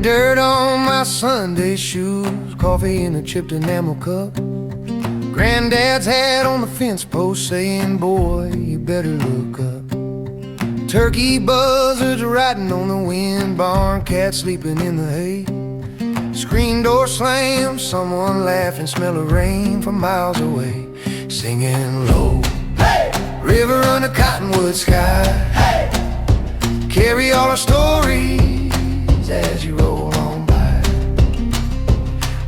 dirt on my Sunday shoes, coffee in a chipped enamel cup. Granddad's hat on the fence post saying, boy, you better look up. Turkey buzzards riding on the wind, barn cats sleeping in the hay. Screen door slam, someone laughing, smell of rain from miles away. Singing low, hey! River under cottonwood sky, hey! Carry all our stories as you roll on by.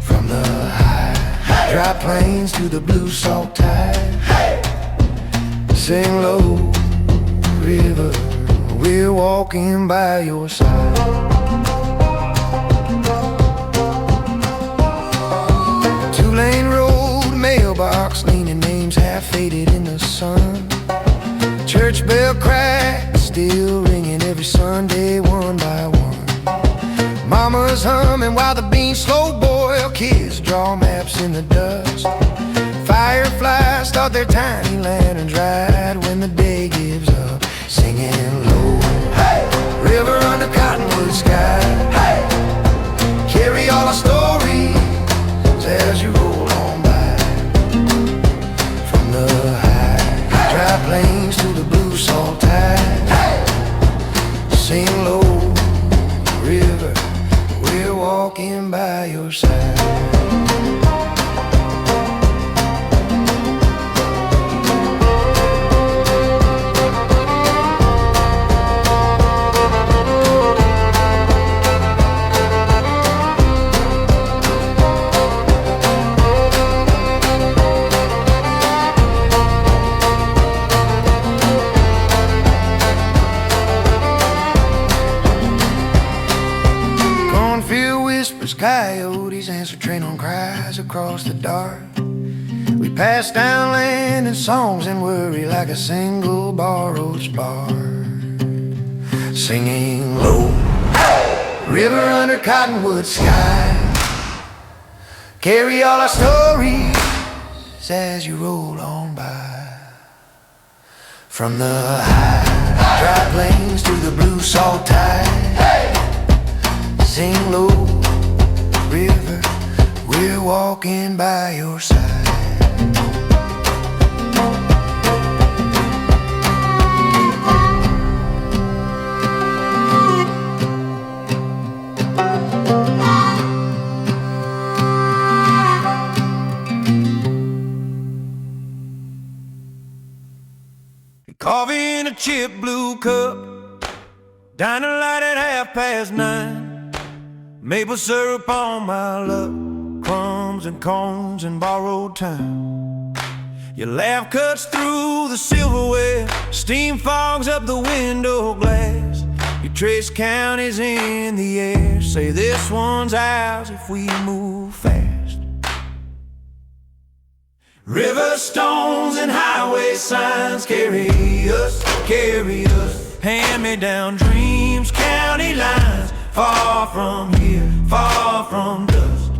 From the high, hey! Dry plains to the blue salt tide, hey! Sing low, river, we're walking by your side. Two-lane road, mailbox leaning, names half faded in the sun. Church bell crack, still ringing every Sunday, one by one. Mama's humming while the beans slow boil, kids draw maps in the dust. Fireflies start their tiny lanterns right when the day gives up. Singing low, hey! River under cottonwood sky, hey! Carry all our stories as you roll on by. From the high, dry plains to the blue salt tide, hey! Sing low, river, we're walking by your side. Coyotes answer train on cries across the dark. We pass down land and songs and worry like a single borrowed spark. Singing low, river under cottonwood sky. Carry all our stories as you roll on by. From the high, dry plains to the blue salt tide. Sing low, river, we're walking by your side. Coffee in a chip blue cup, diner light at 9:30. Maple syrup on my luck, crumbs and cones and borrowed time. Your laugh cuts through the silverware, steam fogs up the window glass. You trace counties in the air, say this one's ours if we move fast. River stones and highway signs carry us, carry us. Hand-me-down dreams, county lines, far from here, far from dust.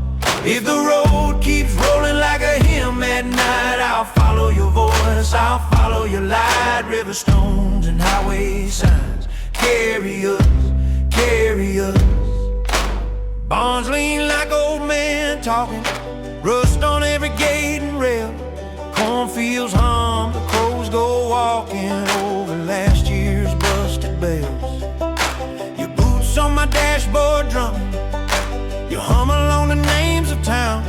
If the road keeps rolling like a hymn at night, I'll follow your voice, I'll follow your light. River stones and highway signs, carry us, carry us. Barns lean like old men talking, rust on every gate and rail. Cornfields hum, the crows go walking over last year's busted bells. On my dashboard drumming, you hum along the names of towns.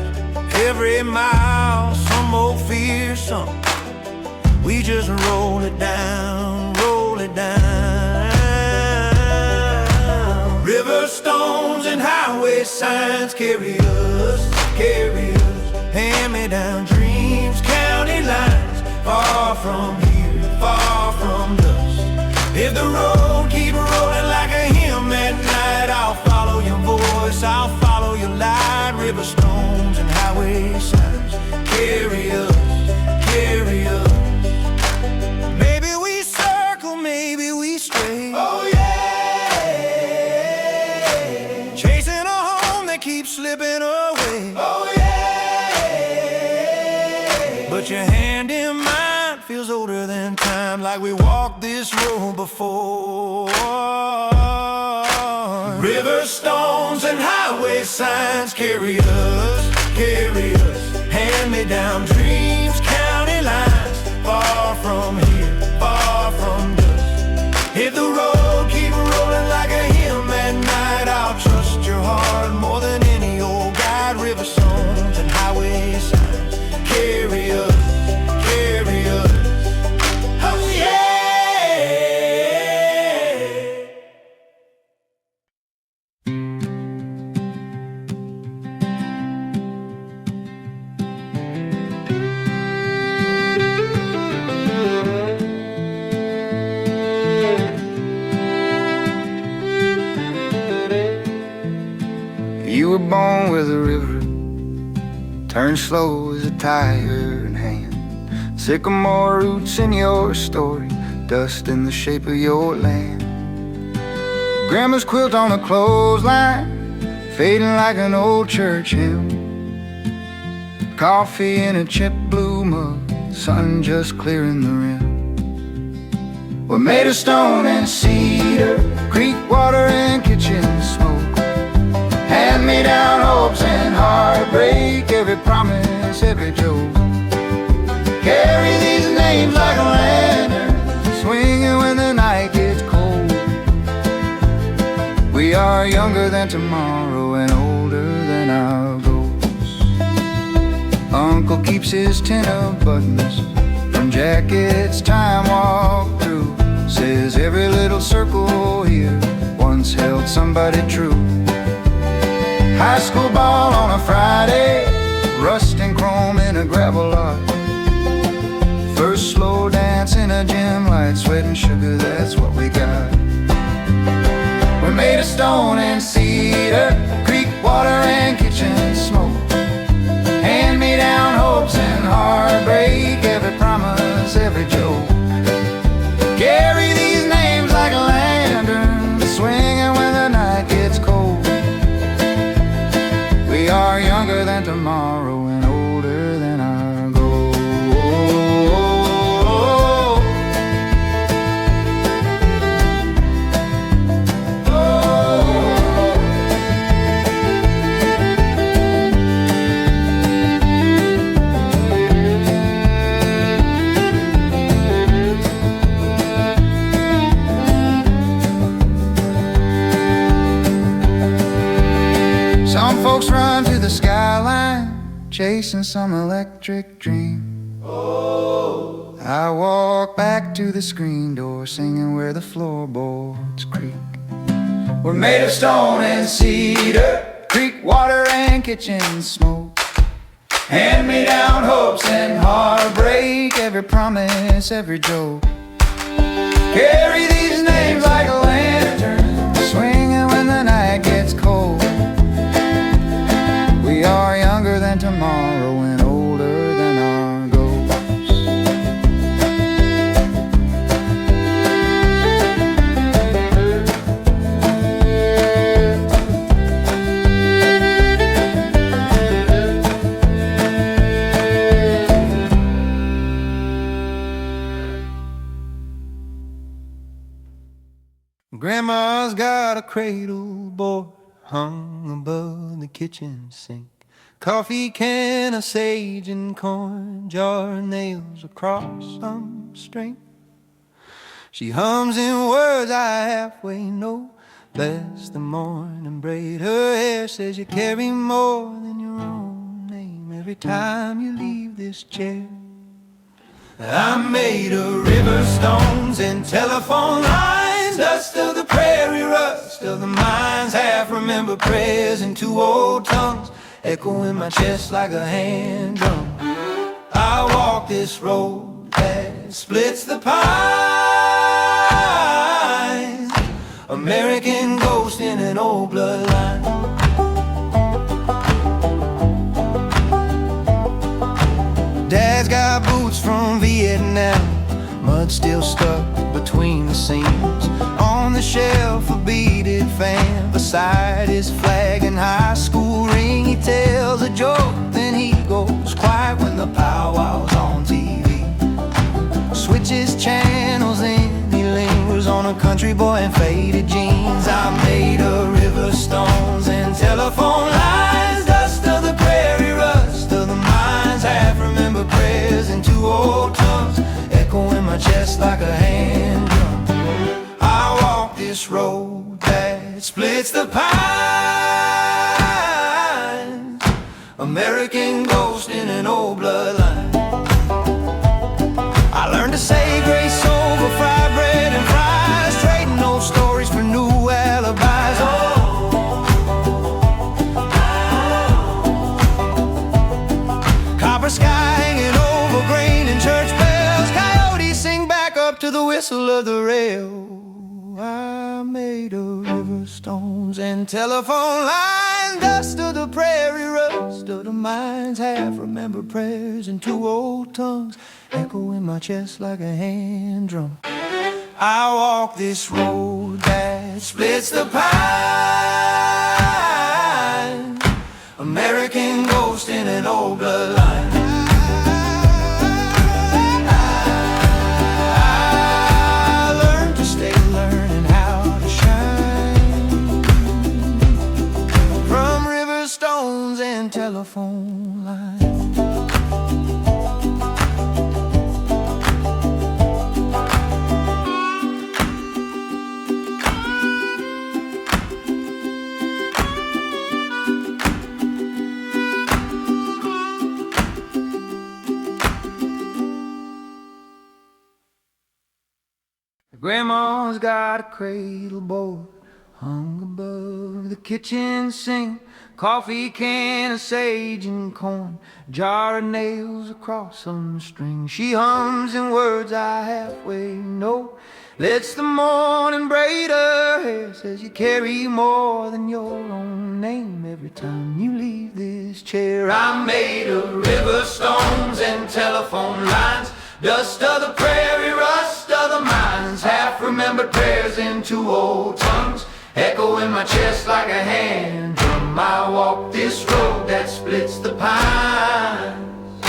Every mile, some old fearsome. We just roll it down, roll it down. River stones and highway signs carry us, carry us. Hand-me-down dreams, county lines, far from here, far from dust. If the road keeps rolling like a hymn at night, I'll follow your voice, I'll follow your light. River stones and highway signs, carry us, carry us. Maybe we circle, maybe we stray. Oh yeah. Chasing a home that keeps slipping away. Oh yeah. But your hand in mine feels older than time, like we walked this road before. River river stones and highway signs carry us, carry us. Hand-me-down dreams, county lines, far from here, far from dust. Hit the road, keep rolling like a hymn at night. I'll trust your heart more than any old guide. River stones and highway signs carry us, carry us. Oh yeah. You were born with a river, turn slow as a tire in hand. Sycamore roots in your story, dust in the shape of your land. Grandma's quilt on a clothesline, fading like an old church hymn. Coffee in a chip blue mug, sun just clearing the rim. We're made of stone and cedar, creek water and kitchen smoke. Hand-me-down hopes and heartbreak, every promise, every joke. Carry these names like a lantern, swinging when the night gets cold. We are younger than tomorrow and older than our goals. Uncle keeps his tin of buttons from jackets time walked through. Says every little circle here once held somebody true. High school ball on a Friday, rust and chrome in a gravel lot. First slow dance in a gym light, sweat and sugar, that's what we got. We're made of stone and cedar, creek water and kitchen smoke. Hand-me-down hopes and heartbreak, every promise, every joke. Carry these names like a lantern, swinging when the night gets cold. We are younger than tomorrow and older than our goals. Some folks run to the skyline, chasing some electric dream. Oh. I walk back to the screen door, singing where the floorboards creak. We're made of stone and cedar, creek water and kitchen smoke. Hand-me-down hopes and heartbreak, every promise, every joke. Carry these names like a lantern, swinging when the night gets cold. We are younger than tomorrow and older than our goals. Grandma's got a cradle board hung above the kitchen sink. Coffee can, a sage and corn jar, nails across some string. She hums in words I halfway know. Bless the morning braid. Her hair says you carry more than your own name every time you leave this chair. I'm made of river stones and telephone lines, dust of the prairie, rust of the mines. Half remember prayers in two old tongues, echo in my chest like a hand drum. I walk this road that splits the pines, American ghost in an old bloodline. Dad's got boots from Vietnam, mud still stuck between the seams. On the shelf a beaded fan, beside his flag and high school ring. He tells a joke, then he goes quiet when the powwow's on TV. Switches channels and he lingers on a country boy in faded jeans. I made a river stone splits the pines. American ghost in an old bloodline. I learned to say grace over fried bread and fries, trading old stories for new alibis. Copper sky hanging over grain and church bells. Coyotes sing back up to the whistle of the rail. I made of river stones and telephone lines, dust of the prairie, rust of the mines, half-remembered prayers in two old tongues, echo in my chest like a hand drum. I walk this road that splits the pine. American ghost in an old bloodline. Telephone line. Grandma's got a cradle board hung above the kitchen sink. Coffee can of sage and corn, jar of nails across some string. She hums in words I halfway know, lets the morning braid her hair, says you carry more than your own name every time you leave this chair. I'm made of river stones and telephone lines, dust of the prairie, rust of the mines, half-remembered prayers in two old tongues, echo in my chest like a hand drum. I walk this road that splits the pines.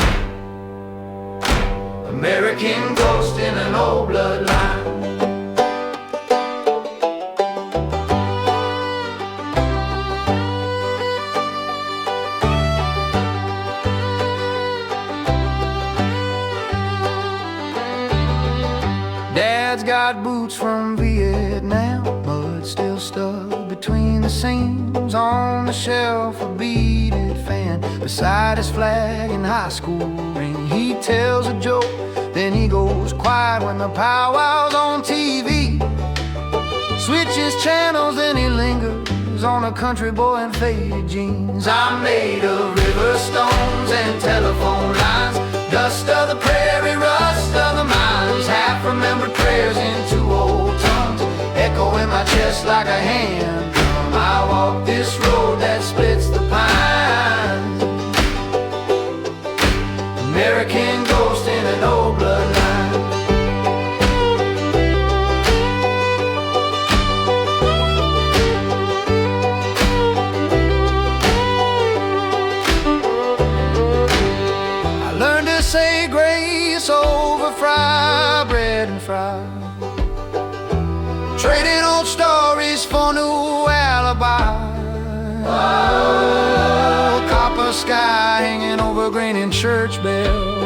American ghost in an old bloodline. Dad's got boots from Vietnam, mud still stuck between the seams. On the shelf a beaded fan, beside his flag and high school ring. He tells a joke, then he goes quiet when the powwow's on TV. Switches channels, then he lingers on a country boy in faded jeans. I'm made of river stones and telephone lines, dust of the prairie, rust of the mines, half-remembered prayers in two old tongues, echo in my chest like a hand drum. I walk this road that splits the pines. American ghost in an old bloodline. I learned to say grace over fried bread and fries, trading old stories for new alibis. Oh, copper sky hanging over grain and church bells.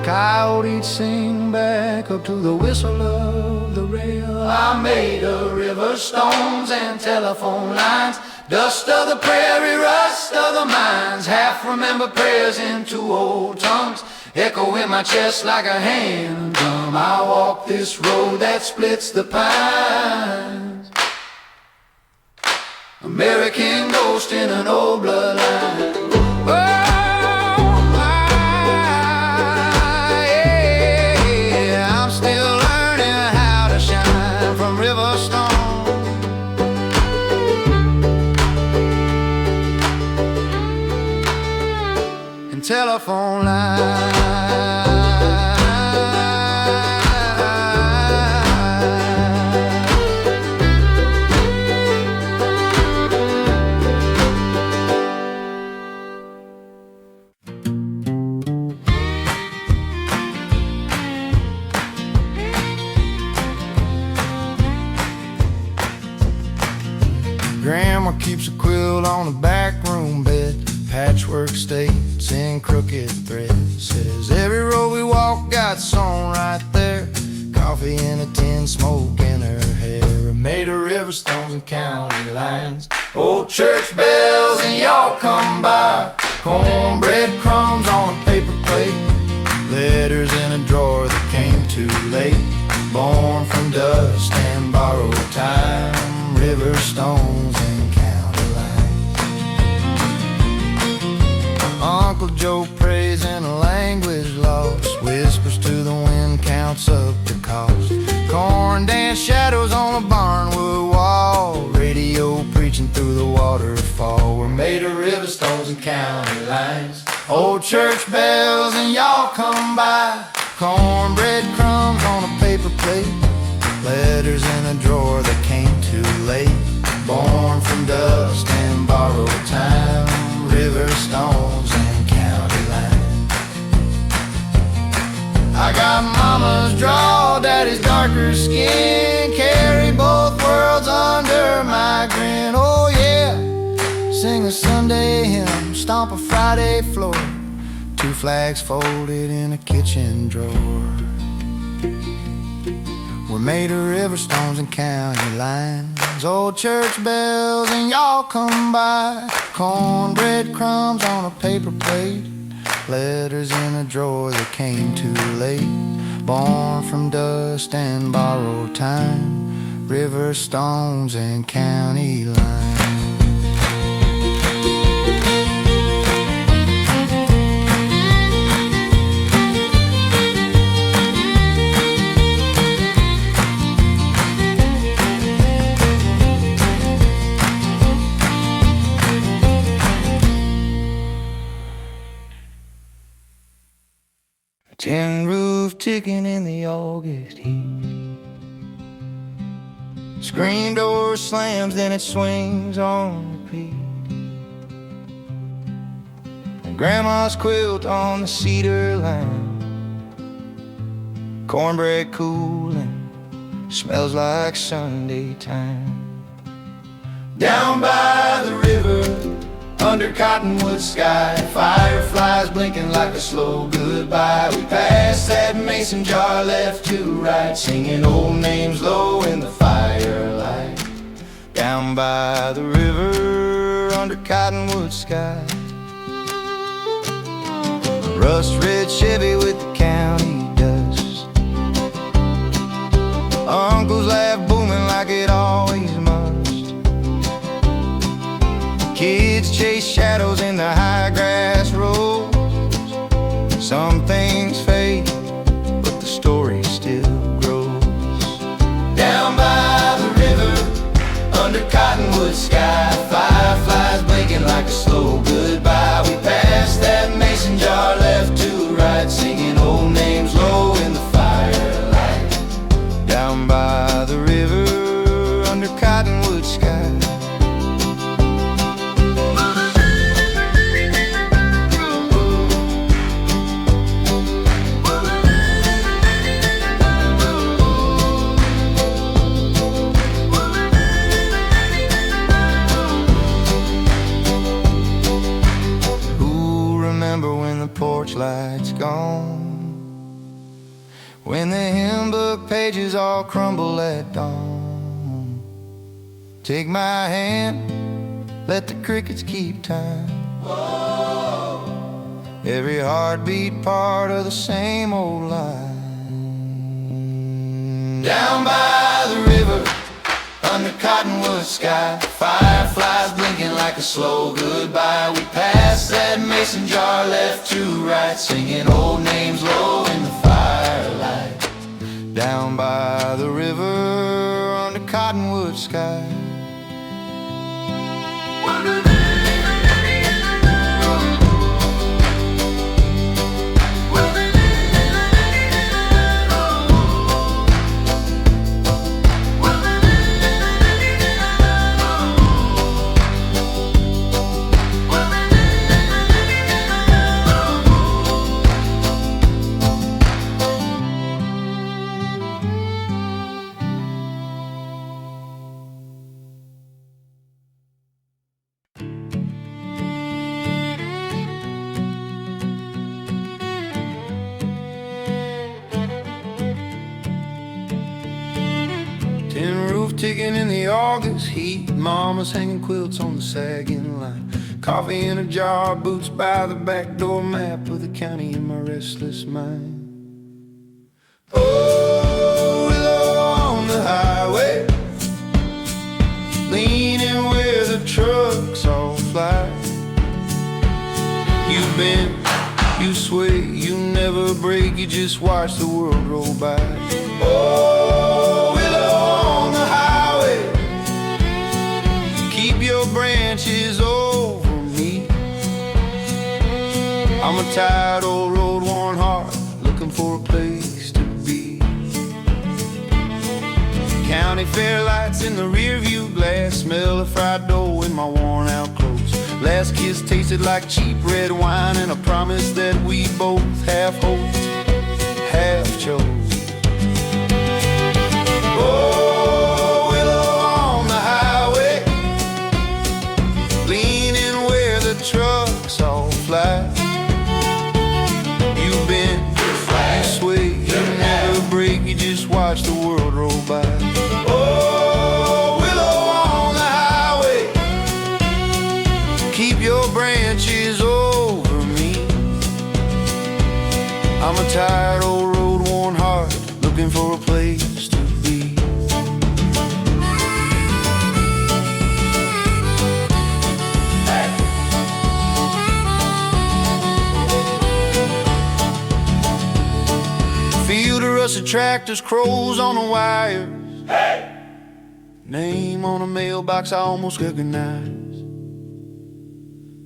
Coyotes sing back up to the whistle of the rail. I made of river stones and telephone lines, dust of the prairie, rust of the mines, half-remembered prayers in two old tongues, echo in my chest like a hand drum. I walk this road that splits the pines. American ghost in an old bloodline. Oh, yeah, I'm still learning how to shine from river stone and telephone line. Grandma keeps a quilt on the back room bed, patchwork stains and crooked threads. Says every road we walk got sewn right there, coffee in a tin, smoke in her hair. Made of river stone Cornbread crumbs on a paper plate, letters in a drawer that came too late. Born from dust and borrowed time, river stones and county lines. Uncle Joe prays in a language lost, whispers to the wind, counts up the cost. Corn dance shadows on a barnwood wall, radio preaching through the waterfall. We're made of river stones and county lines, old church bells and y'all come by. Cornbread crumbs on a paper plate, letters in a drawer that came too late. Born from dust and borrowed time, river stones and county lines. I got mama's draw, daddy's darker skin, carry both worlds under my grin. Oh yeah, sing a Sunday hymn, stomp a Friday floor, two flags folded in a kitchen drawer. We're made of river stones and county lines, old church bells and y'all come by. Cornbread crumbs on a paper plate, letters in a drawer that came too late. Born from dust and borrowed time, river stones and county lines. Tin roof ticking in the August heat, screen door slams, then it swings on repeat. And grandma's quilt on the cedar line, cornbread cooling, smells like Sunday time. Down by the river, under cottonwood sky, fireflies blinking like a slow goodbye. We passed that mason jar left to right, singing old names low in the firelight. Down by the river, under cottonwood sky, rust red Chevy with the county dust. Uncle's laugh booming like it always must. Kids chase shadows in the high grass roads. Some things fade, but the story still grows. Down by the river, under cottonwood sky, fireflies blinking like a slow goodbye. We passed that mason jar left to right, singing old names low in the firelight. Down by the river, under cottonwood sky. Porch lights gone, when the hymn book pages all crumble at dawn. Take my hand, let the crickets keep time. Whoa. Every heartbeat part of the same old line. Down by the river, under cottonwood sky, fireflies blinking like a slow goodbye. We passed that mason jar left to right, singing old names low in the firelight. Down by the river, under cottonwood sky. Tin roof ticking in the August heat, mama's hanging quilts on the sagging line. Coffee in a jar, boots by the back door, map of the county in my restless mind. Oh, willow on the highway, leaning where the trucks all fly. You bend, you sway, you never break, you just watch the world roll by. Oh, willow on the highway, keep your branches over me. I'm a tired old road-worn heart, looking for a place to be. County fair lights in the rear view glass, smell of fried dough in my worn out clothes. Last kiss tasted like cheap red wine, and a promise that we both half hoped, half chose. Oh, willow on the highway, leaning where the trucks all fly. You bend, you sway, you never break, you just watch the world roll by. Oh, willow on the highway, keep your branches over me. I'm a tired old road-worn heart, looking for a place to be. Field of rusted tractors, crows on the wires. Hey! Name on a mailbox I almost recognize.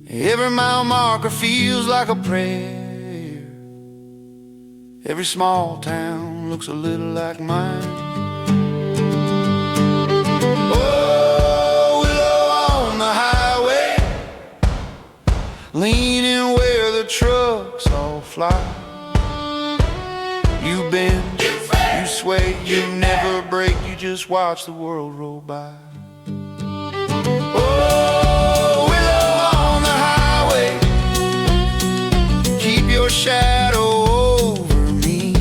Every mile marker feels like a prayer. Every small town looks a little like mine. Oh, willow on the highway, leaning where the trucks all fly. You bend, you sway, you never break, you just watch the world roll by. Oh, willow on the highway, keep your shadow over me.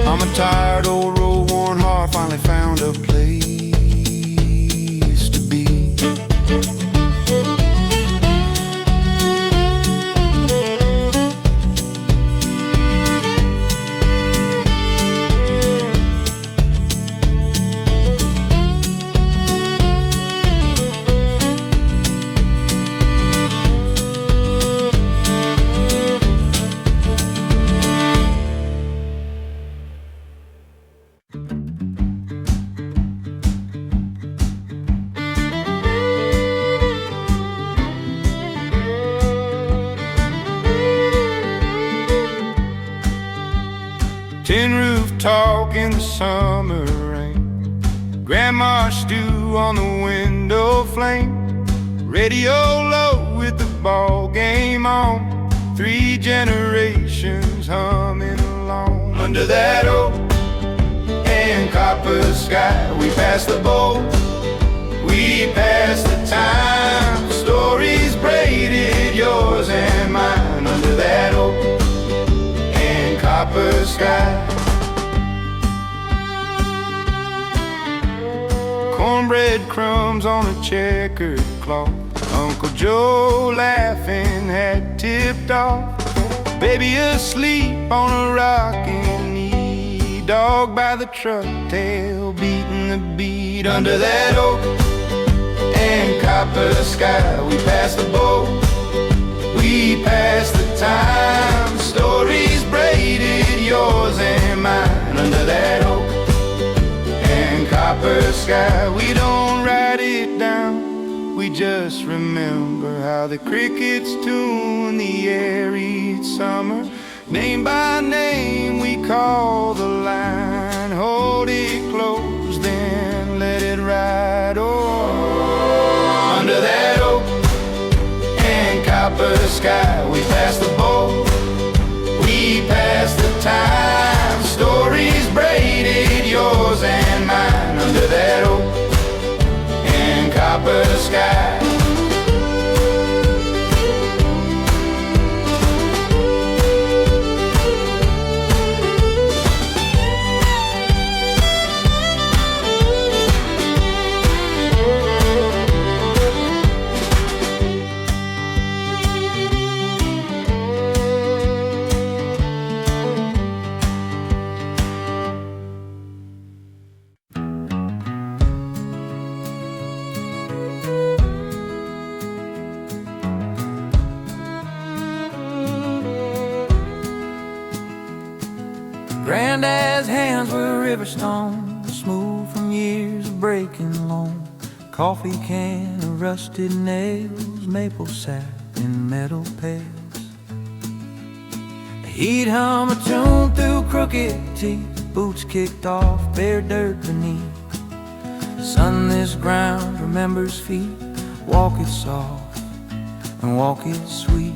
I'm a tired old road-worn heart, finally found a place to be. Tin roof talk in the summer rain, grandma's stew on the window flame, radio low with the ball game on, 3 generations humming along. Under that oak and copper sky, we pass the bowl, we pass the time, stories braided, yours and mine. Under that oak and copper sky, cornbread crumbs on a checkered cloth, Uncle Joe laughing had tipped off, baby asleep on a rocking knee, dog by the truck tail beating the beat. Under that oak and copper sky, we pass the boat, we pass the time, stories braided, yours and mine. Under that oak and copper sky, we don't write it down, we just remember how the crickets tune the air each summer. Name by name we call the line, hold it close then let it ride. Oh, under that oak and copper sky, we pass the boat, we pass the time, stories braided, yours and mine. Under that oak and copper sky. Granddad's hands were river stones, smooth from years of breaking loam. Coffee can, rusted nails, maple sap in metal pails. He'd hum a tune through crooked teeth, boots kicked off, bare dirt beneath. Son, this ground remembers feet. Walk it soft and walk it sweet.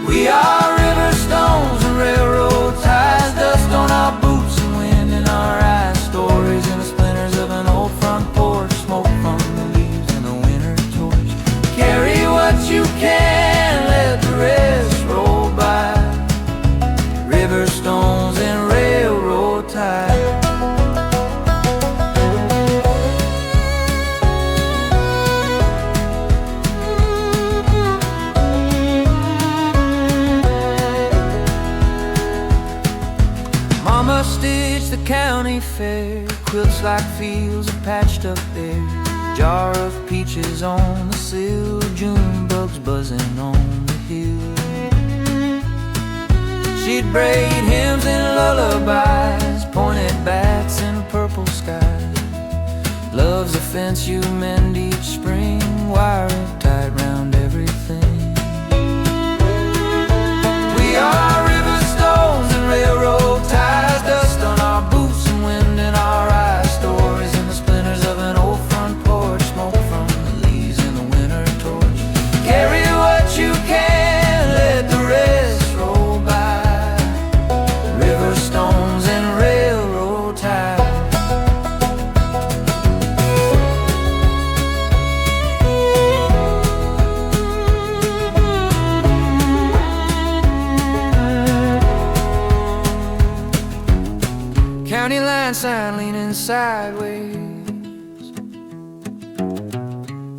We are river stones and railroad ties, dust on our boots and wind in our eyes. Stories in the splinters of an old front porch, smoke from the leaves and the winter torch. Carry what you can, let the rest roll by. River stones and railroad ties. Mama stitched the county fair, quilts like fields of patched up air. Jar of peaches on the sill, June bugs buzzing on the hill. She'd braid hymns and lullabies, pointed bats and purple skies. Love's a fence you mend each spring, wire it tight round everything. We are river stones and railroad ties, dust on our boots and wind in our eyes. Stories in the splinters of an old front porch, smoke from the leaves in the winter torch. Carry what you can, let the rest roll by. River stones and railroad ties. County line sign leaning sideways,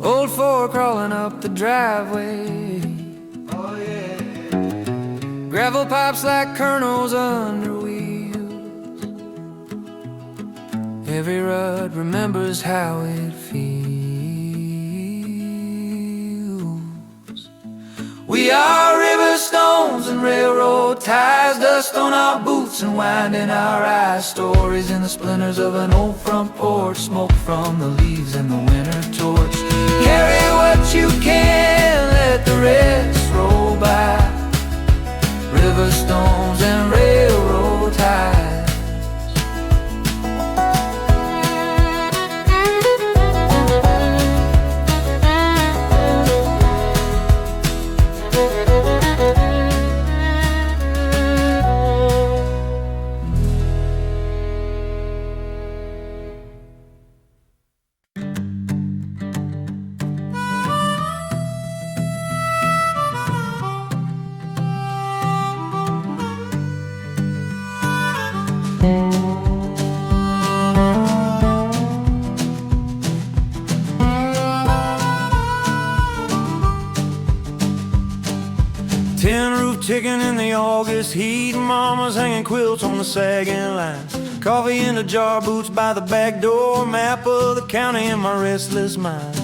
old Ford crawling up the driveway. Oh yeah. Gravel pipes like kernels under wheels. Every rut remembers how it feels. We are river stones and railroad ties, dust on our boots and wind in our eyes. Stories in the splinters of an old front porch, smoke from the leaves and the winter torch. Carry what you can, let the rest roll by. River stones and railroad ties. Tin roof ticking in the August heat, mama's hanging quilts on the sagging lines. Coffee in a jar, boots by the back door, map of the county in my restless mind.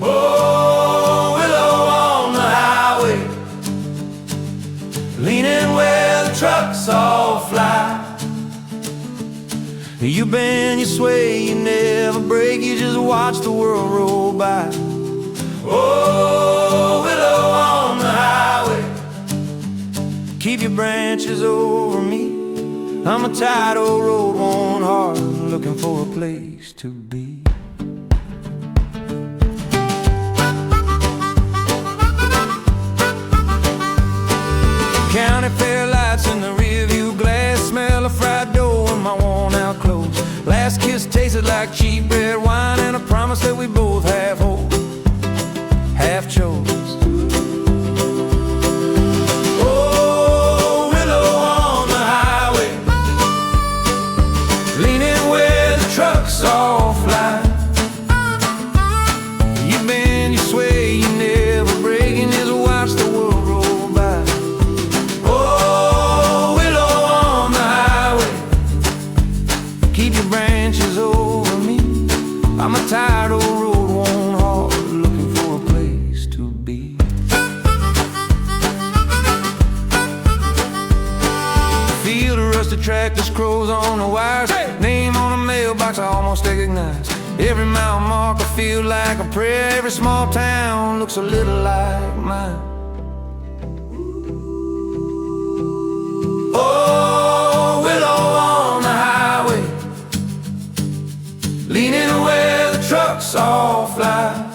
Oh, willow on the highway, leaning where the trucks all fly. You bend, you sway, you never break, you just watch the world roll by. Oh, willow on the highway, keep your branches over me. I'm a tired old road, worn hard, looking for a place to be. County fair lights in the rearview glass, smell of fried dough in my worn out clothes. Last kiss tasted like cheap red wine and a promise that we both half hold, half chose. Oh, willow on the highway, leaning where the trucks all fly. You bend, you sway, you never break, and just watch the world roll by. Oh, willow on the highway, keep your branches over me. I'm a tired old road, worn hard, looking for a place to be. Every mile marker feels like a prayer. Every small town looks a little like mine. Oh, willow on the highway, leaning where the trucks all fly.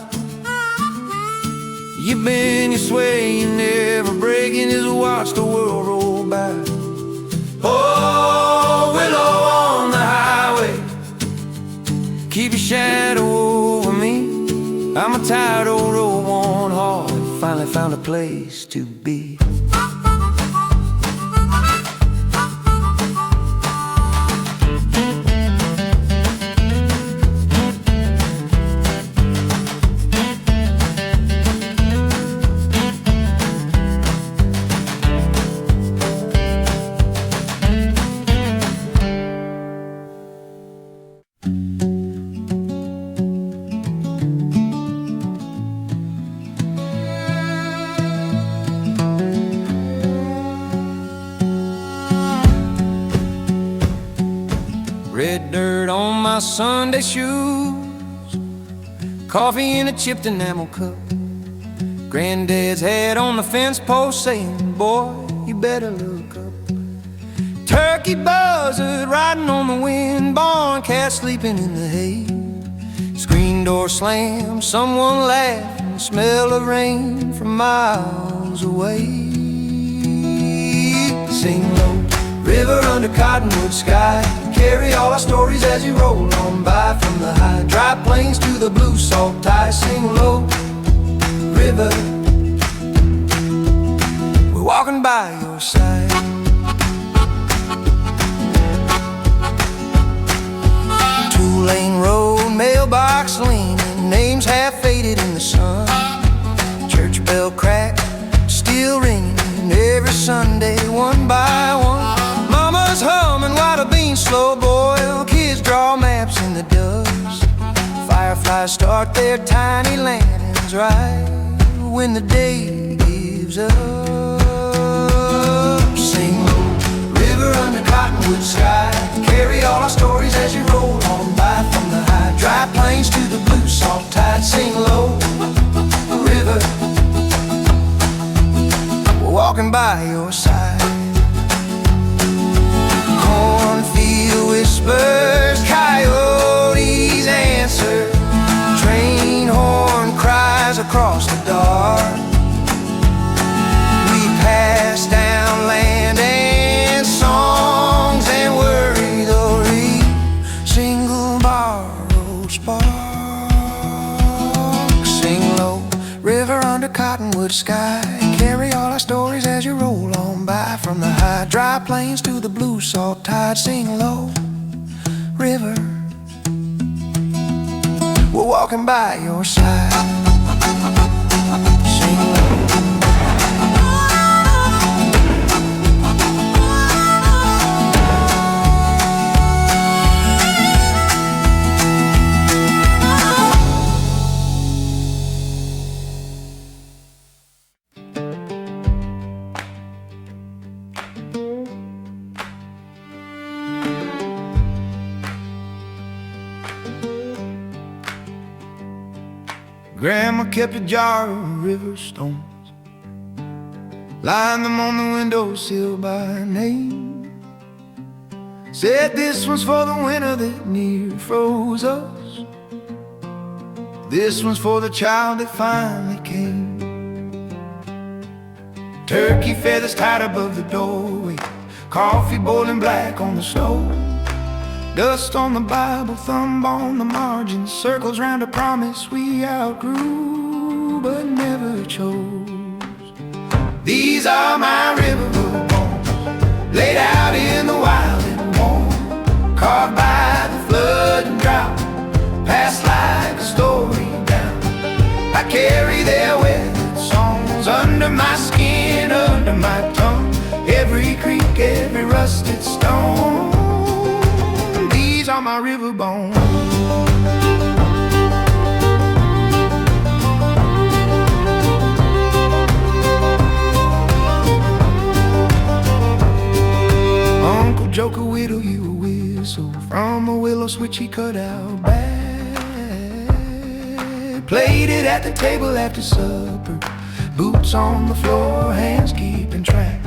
You bend, you sway, you never break, and just watch the world roll by. Oh, willow on the highway, keep your shadow over me. I'm a tired old road, worn hard, finally found a place to be. Red dirt on my Sunday shoes, coffee in a chipped enamel cup, Granddad's hat on the fence post saying, boy, you better look up. Turkey buzzard riding on the wind, barn cat sleeping in the hay, screen door slam, someone laughing, smell of rain from miles away. Sing low, river under cottonwood sky, carry all our stories as you roll on by. From the high, dry plains to the blue salt tide. Sing low, river, we're walking by your side. Two-lane road, mailbox leaning, names half faded in the sun. Church bell crack, still ringing every Sunday, one by one. Mama's humming while the beans slow boil, kids draw maps in the dust. Fireflies start their tiny lanterns right when the day gives up. Sing low, river under cottonwood sky, carry all our stories as you roll on by. From the high, dry plains to the blue salt tide. Sing low, river, we're walking by your side. Cornfield whispers, coyotes answer, train horn cries across the dark. We pass down land and songs and worry the single borrowed spark. Sing low, river under cottonwood sky, carry all our stories as you roll on by. From the high, dry plains to the blue salt tide. Sing low, river, we're walking by your side. Sing low. Grandma kept a jar of river stones, lined them on the windowsill by name. Said this one's for the winter that near froze us, this one's for the child that finally came. Turkey feathers tied above the doorway, coffee boiling black on the stove, dust on the Bible, thumb on the margin, circles round a promise we outgrew but never chose. These are my river bones, laid out in the wild and warm, carved by the flood and drought, passed like a story down. I carry their weathered songs under my skin, under my tongue, every creek, every rusted stone. These are my river bones. Uncle Joker whittle you a whistle from a willow switch he cut out back at the table after supper, boots on the floor, hands keeping track.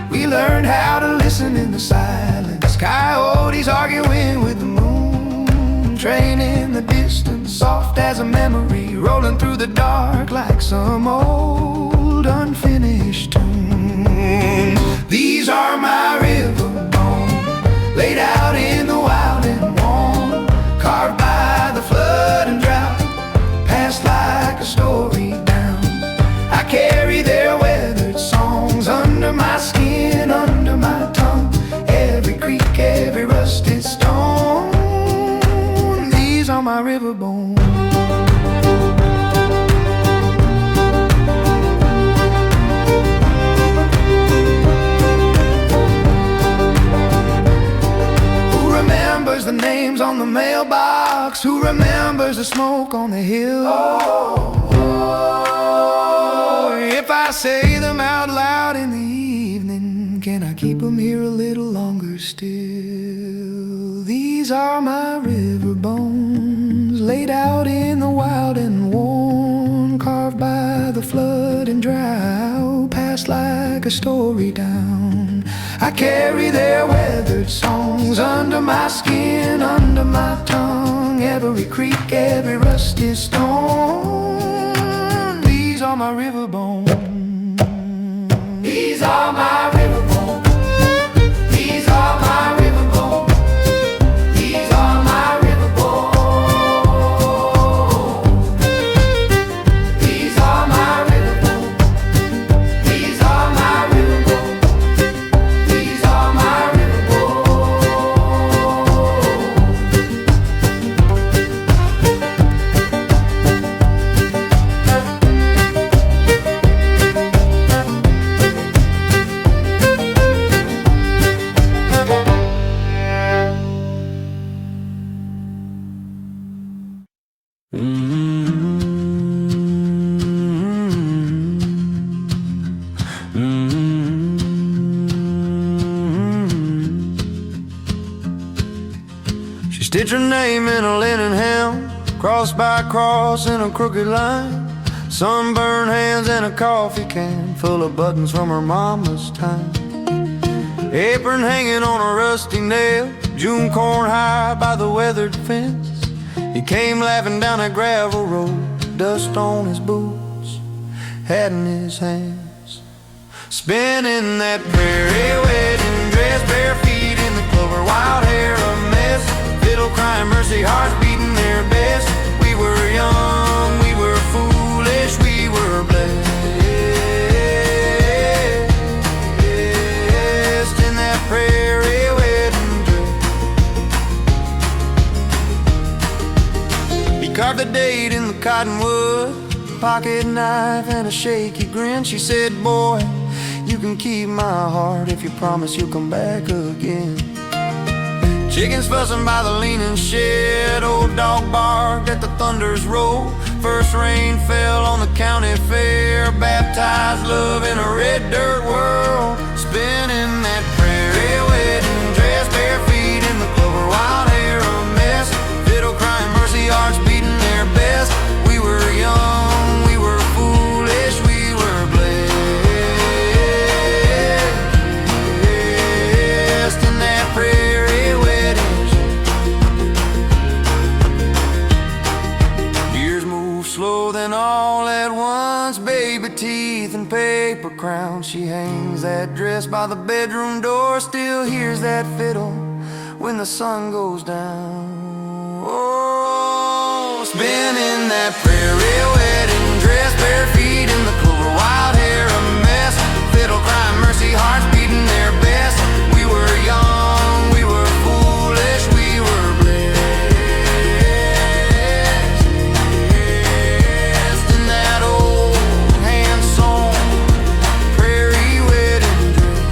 We learned how to listen in the silence, coyotes arguing with the moon, train in the distance, soft as a memory, rolling through the dark like some old unfinished tune. These are my river bones, laid out in the wild and warm, carved by the flood and drought, passed like a story down. I carry their weathered songs under my skin, under my tongue, every creek, every rusted stone. These are my river bones. The names on the mailbox, who remembers the smoke on the hill? Oh, if I say them out loud in the evening, can I keep them here a little longer still? These are my river bones, laid out in the wild and worn, carved by the flood and drought, passed like a story down. I carry their weathered songs under my skin, under my tongue, every creek, every rusty stone. These are my river bones. These are my river bones. These are my river bones. These are my river bones. These are my river bones. These are my river bones. These are my river She stitched her name in a linen hem, cross by cross in a crooked line, sunburned hands and a coffee can full of buttons from her mama's time, apron hanging on a rusty nail, June corn high by the weathered fence. He came laughing down a gravel road, dust on his boots, hat in his hands, spinning that prairie wedding dress, bare feet in the clover, wild hair a mess, fiddle crying mercy, hearts beating their best. We were young, we were foolish, we were blessed in that prairie wedding dress. He carved the date in the cottonwood, pocket knife and a shaky grin. She said, boy, you can keep my heart if you promise you'll come back again. Chickens fussing by the leaning shed, old dog barked at the thunder's roll. First rain fell on the county fair, baptized love in a red dirt world, spinning that prairie wedding dress, bare feet in the clover, wild hair a mess, fiddle crying mercy, hearts beating their best. We were young, we were foolish, we were blessed in that prairie wedding. Years move slow, then all at once, baby teeth and paper crowns. She hangs that dress by the bedroom door, still hears that fiddle when the sun goes down. Oh, spinning that prairie wedding dress, bare feet in the clover, wild hair a mess, fiddle crying mercy, hearts beating their best. We were young, we were foolish, we were blessed in that old hand-sewn prairie wedding dress.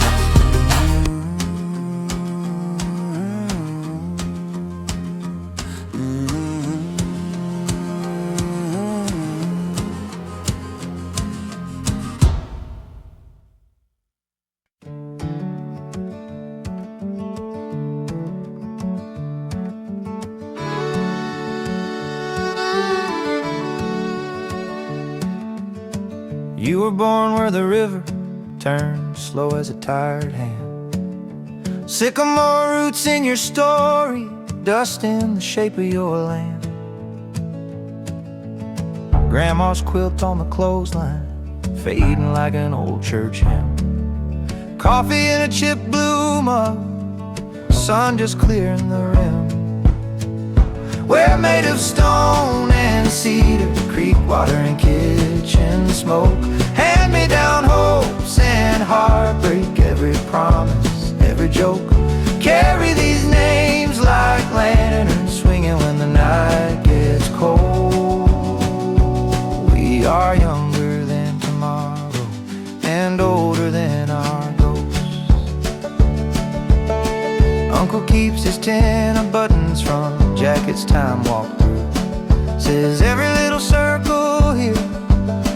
You were born where the river turned slow as a tired hand. Sycamore roots in your story, dust in the shape of your land. Grandma's quilt on the clothesline, fading like an old church hymn. Coffee in a chip blue mug, sun just clearing the rim. We're made of stone and cedar, creek water and kitchen smoke. Hand-me-down hopes and heartbreak, every promise, every joke. Carry these names like lanterns, swinging when the night gets cold. We are younger than tomorrow and older than our ghosts. Uncle keeps his tin of buttons from jacket's time walk through. Says every little circle here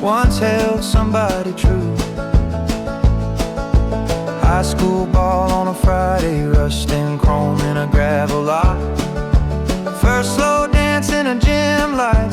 once held somebody true. High school ball on a Friday, rusting chrome in a gravel lot. First slow dance in a gym light,